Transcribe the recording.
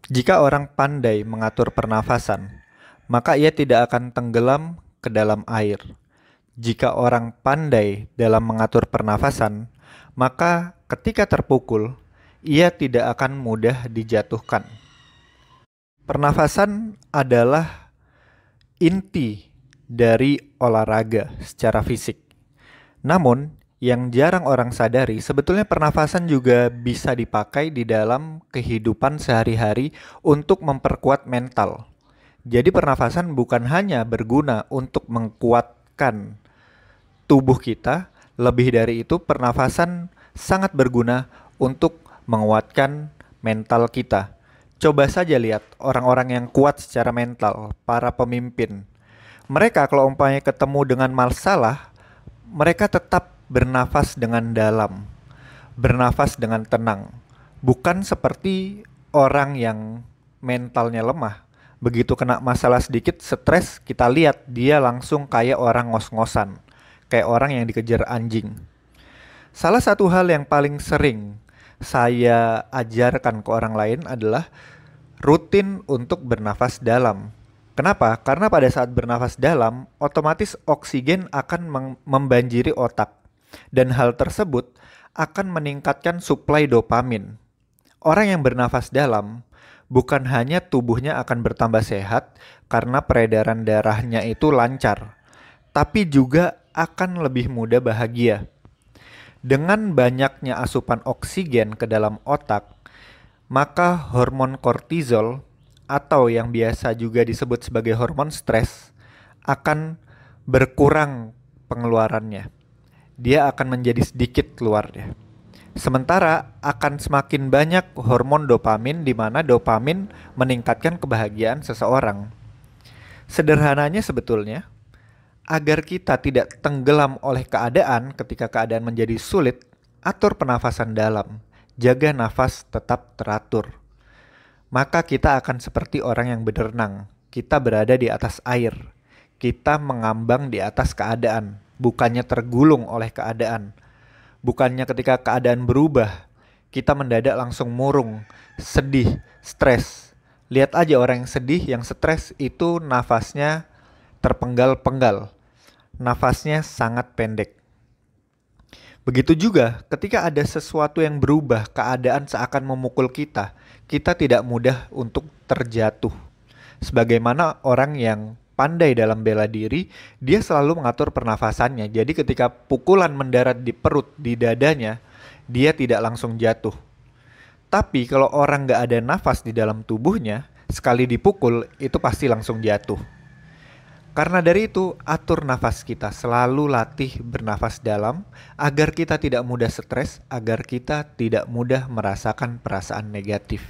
Jika orang pandai mengatur pernafasan, maka ia tidak akan tenggelam ke dalam air. Jika orang pandai dalam mengatur pernafasan, maka ketika terpukul, ia tidak akan mudah dijatuhkan. Pernafasan adalah inti dari olahraga secara fisik. Namun, yang jarang orang sadari, sebetulnya pernafasan juga bisa dipakai di dalam kehidupan sehari-hari untuk memperkuat mental. Jadi pernafasan bukan hanya berguna untuk menguatkan tubuh kita, lebih dari itu pernafasan sangat berguna untuk menguatkan mental kita. Coba saja lihat orang-orang yang kuat secara mental, para pemimpin. Mereka kalau umpamanya ketemu dengan masalah, mereka tetap bernafas dengan dalam, bernafas dengan tenang. Bukan seperti orang yang mentalnya lemah. Begitu kena masalah sedikit, stres, kita lihat dia langsung kayak orang ngos-ngosan. Kayak orang yang dikejar anjing. Salah satu hal yang paling sering saya ajarkan ke orang lain adalah rutin untuk bernafas dalam. Kenapa? Karena pada saat bernafas dalam, otomatis oksigen akan membanjiri otak. Dan hal tersebut akan meningkatkan suplai dopamin. Orang yang bernafas dalam, bukan hanya tubuhnya akan bertambah sehat karena peredaran darahnya itu lancar, tapi juga akan lebih mudah bahagia. Dengan banyaknya asupan oksigen ke dalam otak, maka hormon kortisol atau yang biasa juga disebut sebagai hormon stres akan berkurang pengeluarannya. Dia akan menjadi sedikit keluarnya. Sementara akan semakin banyak hormon dopamin, di mana dopamin meningkatkan kebahagiaan seseorang. Sederhananya sebetulnya, agar kita tidak tenggelam oleh keadaan ketika keadaan menjadi sulit, atur pernafasan dalam. Jaga nafas tetap teratur. Maka kita akan seperti orang yang berenang. Kita berada di atas air. Kita mengambang di atas keadaan, bukannya tergulung oleh keadaan. Bukannya ketika keadaan berubah, kita mendadak langsung murung, sedih, stres. Lihat aja orang yang sedih, yang stres itu nafasnya terpenggal-penggal. Nafasnya sangat pendek. Begitu juga ketika ada sesuatu yang berubah, keadaan seakan memukul kita, kita tidak mudah untuk terjatuh. Sebagaimana orang yang pandai dalam bela diri, dia selalu mengatur pernafasannya. Jadi ketika pukulan mendarat di perut, di dadanya, dia tidak langsung jatuh. Tapi kalau orang gak ada nafas di dalam tubuhnya, sekali dipukul itu pasti langsung jatuh. Karena dari itu, atur nafas kita, selalu latih bernafas dalam agar kita tidak mudah stres, agar kita tidak mudah merasakan perasaan negatif.